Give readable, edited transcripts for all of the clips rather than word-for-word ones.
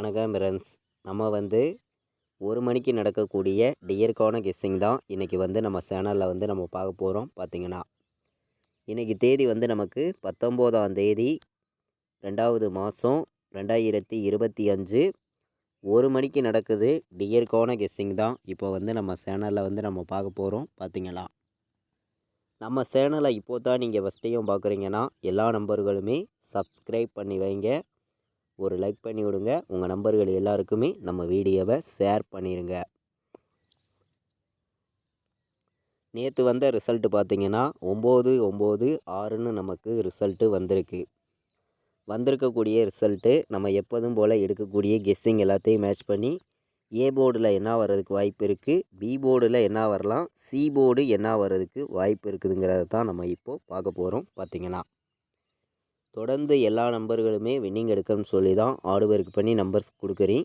வணக்கம் ஃப்ரெண்ட்ஸ். நம்ம ஒரு மணிக்கு நடக்கக்கூடிய டியருக்கான கெஸ்ஸிங் தான் இன்றைக்கி நம்ம சேனலில் நம்ம பார்க்க போகிறோம். பார்த்திங்கன்னா இன்றைக்கி தேதி நமக்கு 19ஆம் தேதி 2வது மாதம் 2025 1 மணிக்கு நடக்குது. டியருக்கான கெஸ்ஸிங் தான் இப்போ நம்ம சேனலில் நம்ம பார்க்க போகிறோம். பார்த்திங்களா, நம்ம சேனலை இப்போ தான் நீங்கள் ஃபஸ்ட் டைம் பார்க்குறீங்கன்னா எல்லா நம்பர்களுமே சப்ஸ்கிரைப் பண்ணி வைங்க, ஒரு லைக் பண்ணி விடுங்க. உங்கள் நம்பர்கள் எல்லாருக்குமே நம்ம வீடியோவை ஷேர் பண்ணிடுங்க. நேற்று வந்த ரிசல்ட்டு பார்த்திங்கன்னா 996ன்னு நமக்கு ரிசல்ட்டு வந்திருக்கக்கூடிய ரிசல்ட்டு நம்ம எப்போதும் போல் எடுக்கக்கூடிய கெஸ்ஸிங் எல்லாத்தையும் மேட்ச் பண்ணி ஏ போர்டில் என்ன வர்றதுக்கு வாய்ப்பு இருக்குது, பி போர்டில் என்ன வரலாம், சி போர்டு என்ன வர்றதுக்கு வாய்ப்பு இருக்குதுங்கிறத தான் நம்ம இப்போது பார்க்க போகிறோம். பார்த்திங்கன்னா தொடர்ந்து எல்லா நம்பர்களுமே வின்னிங் எடுக்கணும்னு சொல்லி தான் ஆர்டர் பண்ணி நம்பர்ஸ் கொடுக்குறேன்.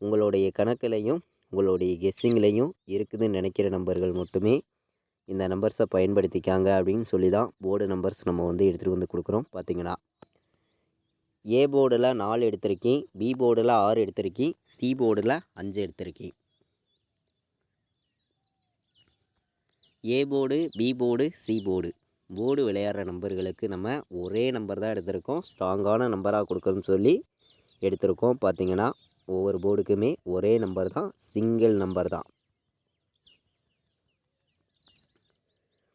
உங்களுடைய கணக்கிலையும் உங்களுடைய கெஸ்ஸிங்லேயும் இருக்குதுன்னு நினைக்கிற நம்பர்கள் மட்டுமே இந்த நம்பர்ஸை பயன்படுத்திக்காங்க அப்படின்னு சொல்லி தான் போர்டு நம்பர்ஸ் நம்ம எடுத்துகிட்டு கொடுக்குறோம். பார்த்திங்கன்னா ஏ போர்டில் 4 எடுத்திருக்கேன், பி போர்டில் 6 எடுத்திருக்கேன், சி போர்டில் 5 எடுத்திருக்கேன். A board, B board, C board விளையாடுற நம்பர்களுக்கு நம்ம ஒரே நம்பர் தான் எடுத்திருக்கோம். ஸ்ட்ராங்கான நம்பராக கொடுக்கணும்னு சொல்லி எடுத்திருக்கோம். பார்த்திங்கன்னா ஒவ்வொரு போர்டுக்குமே ஒரே நம்பர் தான், சிங்கிள் நம்பர் தான்.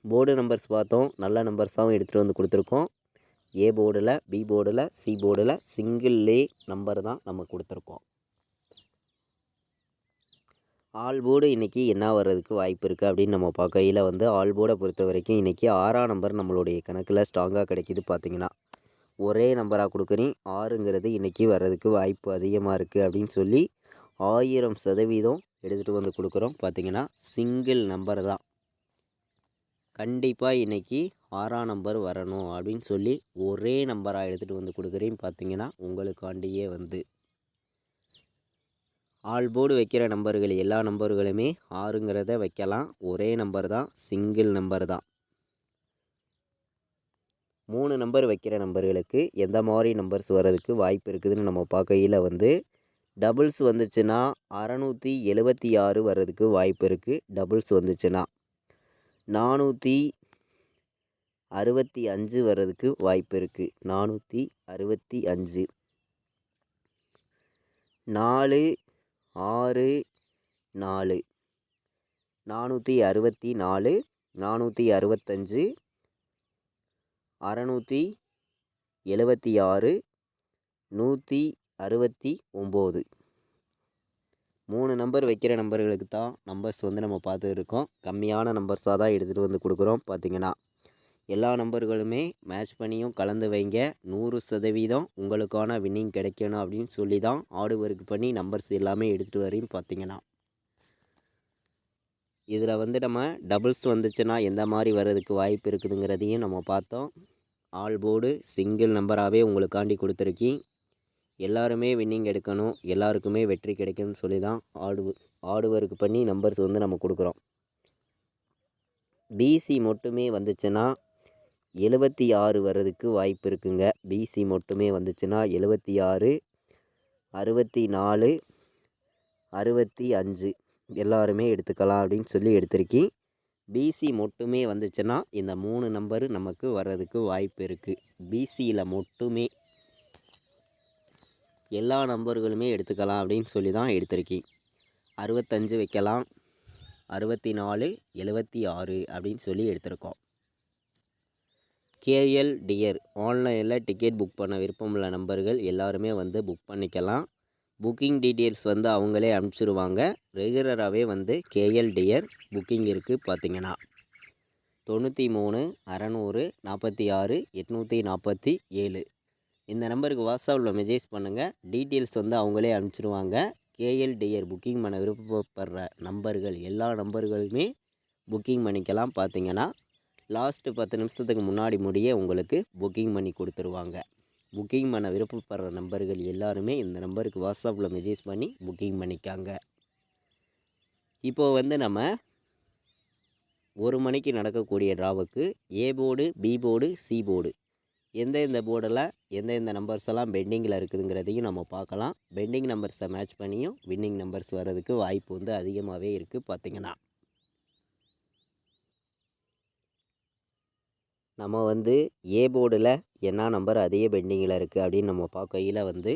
போர்டு நம்பர்ஸ் பார்த்தோம், நல்ல நம்பர்ஸாகவும் எடுத்துகிட்டு கொடுத்துருக்கோம். ஏ போர்டில், பி போர்டில், சி போர்டில் சிங்கிள்லே நம்பர் தான் நம்ம கொடுத்துருக்கோம். ஆல் போர்டு இன்றைக்கி என்ன வர்றதுக்கு வாய்ப்பு இருக்குது அப்படின்னு நம்ம பார்க்கையில் ஆல் போர்டை பொறுத்த வரைக்கும் இன்றைக்கி 6ஆம் நம்பர் நம்மளுடைய கணக்கில் ஸ்ட்ராங்காக கிடைக்கிது. பார்த்திங்கன்னா ஒரே நம்பராக கொடுக்குறேன். 6ங்கிறது இன்றைக்கி வர்றதுக்கு வாய்ப்பு அதிகமாக இருக்குது அப்படின்னு சொல்லி 1000% எடுத்துகிட்டு கொடுக்குறோம். பார்த்திங்கன்னா சிங்கிள் நம்பர் தான். கண்டிப்பாக இன்றைக்கி 6ஆம் நம்பர் வரணும் அப்படின்னு சொல்லி ஒரே நம்பராக எடுத்துகிட்டு கொடுக்குறேன். பார்த்திங்கன்னா உங்களுக்காண்டியே ஆல் போர்டு வைக்கிற நம்பர்கள் எல்லா நம்பர்களுமே 6ங்கிறத வைக்கலாம். ஒரே நம்பர் தான், சிங்கிள் நம்பர் தான். 3 நம்பர் வைக்கிற நம்பர்களுக்கு எந்த மாதிரி நம்பர்ஸ் வர்றதுக்கு வாய்ப்பு இருக்குதுன்னு நம்ம பார்க்கையில் டபுள்ஸ் வந்துச்சுன்னா 676 வர்றதுக்கு வாய்ப்பு இருக்குது. டபுள்ஸ் வந்துச்சுன்னா 465 வர்றதுக்கு வாய்ப்பு இருக்குது. 465 4 6 4 464 465 676 169 3 நம்பர் வைக்கிற நம்பர்களுக்கு தான் நம்பர்ஸ் நம்ம பார்த்துட்டு இருக்கோம். கம்மியான நம்பர்ஸாக தான் எடுத்துகிட்டு கொடுக்குறோம். பார்த்திங்கன்னா எல்லா நம்பர்களுமே மேட்ச் பண்ணியும் கலந்து வைங்க. 100% உங்களுக்கான வின்னிங் கிடைக்கணும் அப்படின்னு சொல்லி தான் ஆர்டர் ஒர்க் பண்ணி நம்பர்ஸ் எல்லாமே எடுத்துகிட்டு வரேன். பார்த்திங்கன்னா இதில் நம்ம டபுள்ஸ் வந்துச்சுன்னா எந்த மாதிரி வர்றதுக்கு வாய்ப்பு இருக்குதுங்கிறதையும் நம்ம பார்த்தோம். ஆல் போர்டு சிங்கிள் நம்பராகவே உங்களுக்காண்டி கொடுத்துருக்கேன். எல்லாருமே வின்னிங் எடுக்கணும், எல்லாருக்குமே வெற்றி கிடைக்கும்னு சொல்லி தான் ஆர்டர் ஒர்க் பண்ணி நம்பர்ஸ் நம்ம கொடுக்குறோம். பிசி மட்டுமே வந்துச்சுன்னா 76 வர்றதுக்கு வாய்ப்பு இருக்குங்க. பிசி மட்டுமே வந்துச்சுன்னா 76 64 65 எல்லாருமே எடுத்துக்கலாம் அப்படின்னு சொல்லி எடுத்திருக்கேன். பிசி மட்டுமே வந்துச்சுன்னா இந்த 3 நம்பரு நமக்கு வர்றதுக்கு வாய்ப்பு இருக்குது. பிசியில் மட்டுமே எல்லா நம்பர்களுமே எடுத்துக்கலாம் அப்படின்னு சொல்லி தான் எடுத்திருக்கேன். 65 வைக்கலாம், 64 76 அப்படின்னு சொல்லி எடுத்திருக்கோம். கேஎல் டியர் ஆன்லைனில் டிக்கெட் புக் பண்ண விருப்பமுள்ள நம்பர்கள் எல்லாருமே புக் பண்ணிக்கலாம். புக்கிங் டீட்டெயில்ஸ் அவங்களே அனுப்பிச்சிடுவாங்க. ரெகுலராகவே கேஎல் டியர் புக்கிங் இருக்குது. பார்த்திங்கன்னா 93 600 46 847 இந்த நம்பருக்கு வாட்ஸ்அப்பில் மெசேஜ் பண்ணுங்கள். டீட்டெயில்ஸ் அவங்களே அனுப்பிச்சிடுவாங்க. கேஎல் டியர் புக்கிங் பண்ண விருப்பப்படுற நம்பர்கள் எல்லா நம்பர்களுமே புக்கிங் பண்ணிக்கலாம். பார்த்திங்கன்னா லாஸ்ட்டு 10 நிமிஷத்துக்கு முன்னாடி முடிய உங்களுக்கு புக்கிங் பண்ணி கொடுத்துருவாங்க. புக்கிங் பண்ண விருப்பப்படுற நம்பர்கள் எல்லாருமே இந்த நம்பருக்கு வாட்ஸ்அப்பில் மெசேஜ் பண்ணி புக்கிங் பண்ணிக்காங்க. இப்போது நம்ம 1 மணிக்கு நடக்கக்கூடிய ட்ராவுக்கு A board, B board, C board எந்தெந்த போர்டில் எந்தெந்த நம்பர்ஸ் எல்லாம் பெண்டிங்கில் இருக்குதுங்கிறதையும் நம்ம பார்க்கலாம். பெண்டிங் நம்பர்ஸை மேட்ச் பண்ணியும் வின்னிங் நம்பர்ஸ் வர்றதுக்கு வாய்ப்பு வந்து அதிகமாகவே இருக்குது. பார்த்திங்கன்னா நம்ம வந்து ஏ போர்டில் என்ன நம்பர் அதே பெண்டிங்கில் இருக்குது அப்படின்னு நம்ம பார்க்கையில் வந்து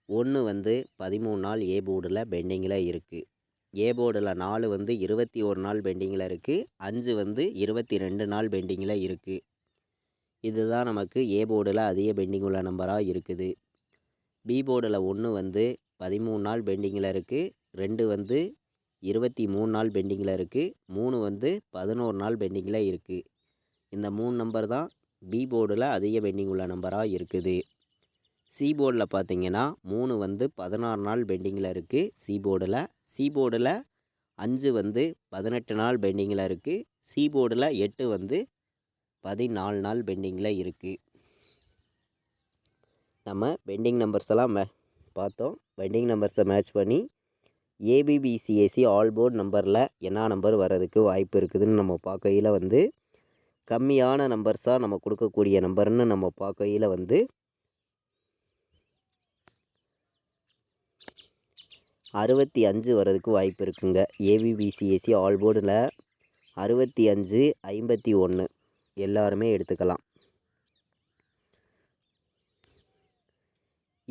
1 வந்து 13 நாள் ஏ போர்டில் பெண்டிங்கில் இருக்குது. ஏ போர்டில் 4 வந்து 21 நாள் பெண்டிங்கில் இருக்குது. 5 வந்து 22 நாள் பெண்டிங்கில் இருக்குது. இதுதான் நமக்கு ஏ போர்டில் அதிக பெண்டிங் உள்ள நம்பராக இருக்குது. பி போர்டில் 1 வந்து 13 நாள் பெண்டிங்கில் இருக்குது. 2 வந்து 23 நாள் பெண்டிங்கில் இருக்குது. 3 வந்து 11 நாள் பெண்டிங்கில் இருக்குது. இந்த 3 நம்பர் தான் பி போர்டில் அதிக பெண்டிங் உள்ள நம்பராக இருக்குது. சி போர்டில் பார்த்திங்கன்னா 3 வந்து 16 நாள் பெண்டிங்கில் இருக்குது. சி போர்டில் 5 வந்து 18 நாள் பெண்டிங்கில் இருக்குது. சி போர்டில் 8 வந்து 14 நாள் பெண்டிங்கில் இருக்குது. நம்ம பெண்டிங் நம்பர்ஸ் எல்லாம் பார்த்தோம். பெண்டிங் நம்பர்ஸை மேட்ச் பண்ணி ஏபிபிசிஏசி ஆல் போர்டு நம்பரில் என்ன நம்பர் வர்றதுக்கு வாய்ப்பு இருக்குதுன்னு நம்ம பார்க்கையில் வந்து கம்மியான நம்பர்ஸாக நம்ம கொடுக்கக்கூடிய நம்பர்னு நம்ம பார்க்கையில் வந்து 65 வர்றதுக்கு வாய்ப்பு இருக்குங்க. ஏபிபிசிஏசி ஆல் போர்டில் 65, 51 எல்லாருமே எடுத்துக்கலாம்.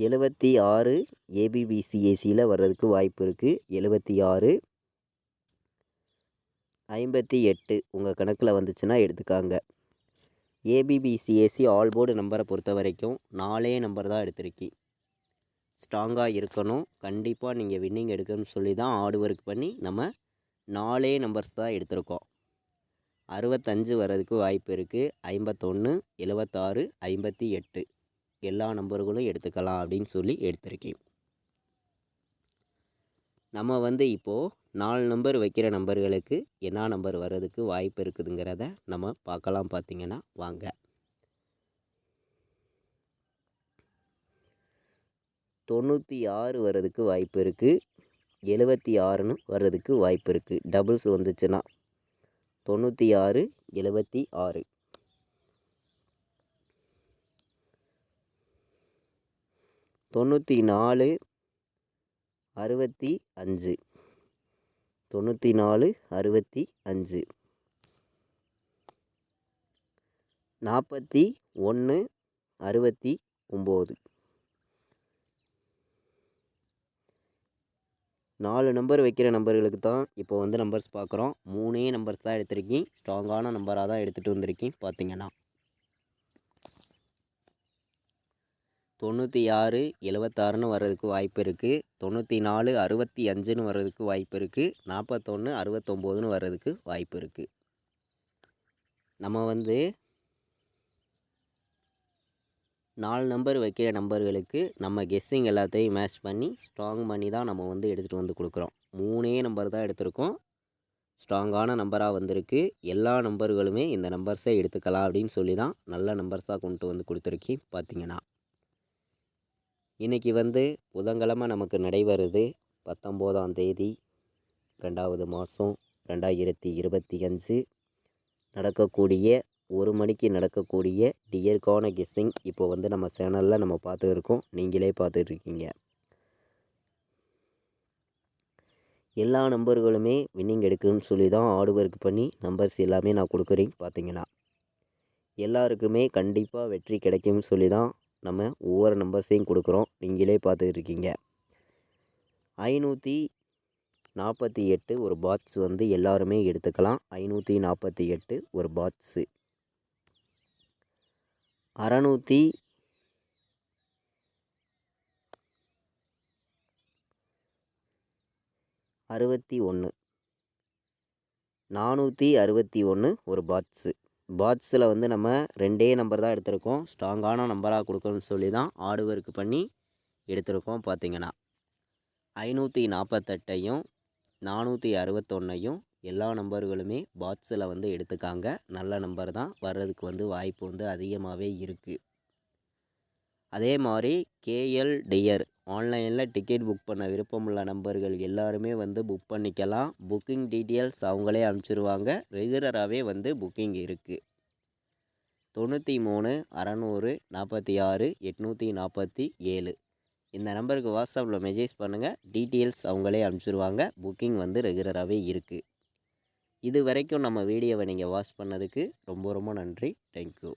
76 ஏபிபிசிஏசியில் வர்றதுக்கு வாய்ப்பு இருக்குது. 76, 58 உங்கள் கணக்கில் வந்துச்சுன்னா எடுத்துக்காங்க. ஏபிபிசிஏசி ஆல் போர்டு நம்பரை பொறுத்த வரைக்கும் 4 நம்பர் தான் எடுத்திருக்கேன். ஸ்ட்ராங்காக இருக்கணும். கண்டிப்பாக நீங்கள் வின்னிங் எடுக்கணும்னு சொல்லி தான் ஹார்ட் ஒர்க் பண்ணி நம்ம 4 நம்பர்ஸ் தான் எடுத்திருக்கோம். 65 வர்றதுக்கு வாய்ப்பு இருக்குது. 51, 76, 58 எல்லா நம்பர்களும் எடுத்துக்கலாம் அப்படின்னு சொல்லி எடுத்திருக்கேன். நம்ம வந்து இப்போது 4 நம்பர் வைக்கிற நம்பர்களுக்கு என்ன நம்பர் வர்றதுக்கு வாய்ப்பு இருக்குதுங்கிறத நம்ம பார்க்கலாம். பார்த்திங்கன்னா வாங்க. 96 வர்றதுக்கு வாய்ப்பு இருக்குது. 76ன்னு வர்றதுக்கு வாய்ப்பு இருக்குது. டபுள்ஸ் வந்துச்சுன்னா 96, 76. 94, 65. 94, 65. 41, 69. 4 நம்பர் வைக்கிற நம்பர்களுக்கு தான் இப்போ வந்து நம்பர்ஸ் பார்க்குறோம். 3 நம்பர்ஸ் தான் எடுத்திருக்கேன். ஸ்ட்ராங்கான நம்பராக தான் எடுத்துகிட்டு வந்திருக்கேன். பார்த்திங்கன்னா 96, 76ன்னு வர்றதுக்கு வாய்ப்பு இருக்குது. 94, 65ன்னு வர்றதுக்கு வாய்ப்பு இருக்குது. 41, 69ன்னு வர்றதுக்கு வாய்ப்பு இருக்குது. நம்ம வந்து 4 நம்பர் வைக்கிற நம்பர்களுக்கு நம்ம கெஸ்ஸிங் எல்லாத்தையும் மேட்ச் பண்ணி ஸ்ட்ராங் பண்ணி தான் நம்ம வந்து எடுத்துகிட்டு வந்து கொடுக்குறோம். 3 நம்பர் தான் எடுத்திருக்கோம். ஸ்ட்ராங்கான நம்பராக வந்திருக்கு. எல்லா நம்பர்களுமே இந்த நம்பர்ஸை எடுத்துக்கலாம் அப்படின்னு சொல்லி தான் நல்ல நம்பர்ஸாக கொண்டு வந்து கொடுத்துருக்கேன். பார்த்திங்கன்னா இன்றைக்கி வந்து புதன்கிழமை நமக்கு நடைபெறுது 19ஆம் தேதி 2வது மாதம் 2025 நடக்கக்கூடிய 1 மணிக்கு நடக்கக்கூடிய டியர்கான கெஸ்ஸிங் இப்போ வந்து நம்ம சேனலில் நம்ம பார்த்து இருக்கோம். நீங்களே பார்த்துட்ருக்கீங்க. எல்லா நம்பர்களுமே வின்னிங் எடுக்குன்னு சொல்லி தான் ஹார்ட் ஒர்க் பண்ணி நம்பர்ஸ் எல்லாமே நான் கொடுக்குறேன். பார்த்திங்கன்னா எல்லாருக்குமே கண்டிப்பாக வெற்றி கிடைக்கும்னு சொல்லி தான் நம்ம ஒவ்வொரு நம்பர்ஸையும் கொடுக்குறோம். நீங்களே பார்த்துட்ருக்கீங்க. 548 ஒரு பாக்ஸ் வந்து எல்லாருமே எடுத்துக்கலாம். 548 ஒரு பாக்ஸு. 661, 461 ஒரு பாக்ஸு. பாக்ஸில் வந்து நம்ம 2 நம்பர் தான் எடுத்திருக்கோம். ஸ்ட்ராங்கான நம்பராக கொடுக்கணும்னு சொல்லி தான் ஹார்ட் ஒர்க் பண்ணி எடுத்திருக்கோம். பார்த்திங்கன்னா 548ஐயும் 461ஐயும் எல்லா நம்பர்களுமே பாக்ஸில் வந்து எடுத்துக்காங்க. நல்ல நம்பர் தான் வர்றதுக்கு வந்து வாய்ப்பு வந்து அதிகமாகவே இருக்குது. அதே மாதிரி கேஎல் டியர் ஆன்லைனில் டிக்கெட் புக் பண்ண விருப்பமுள்ள நம்பர்கள் எல்லாருமே வந்து புக் பண்ணிக்கலாம். புக்கிங் டீட்டெயில்ஸ் அவங்களே அனுப்பிச்சிருவாங்க. ரெகுலராகவே வந்து புக்கிங் இருக்குது. 93 600 46 847 இந்த நம்பருக்கு வாட்ஸ்அப்பில் மெசேஜ் பண்ணுங்கள். டீட்டெயில்ஸ் அவங்களே அனுப்பிச்சிருவாங்க. புக்கிங் வந்து ரெகுலராகவே இருக்குது. இது வரைக்கும் நம்ம வீடியோவை நீங்கள் வாட்ச் பண்ணதுக்கு ரொம்ப ரொம்ப நன்றி. தேங்க்யூ.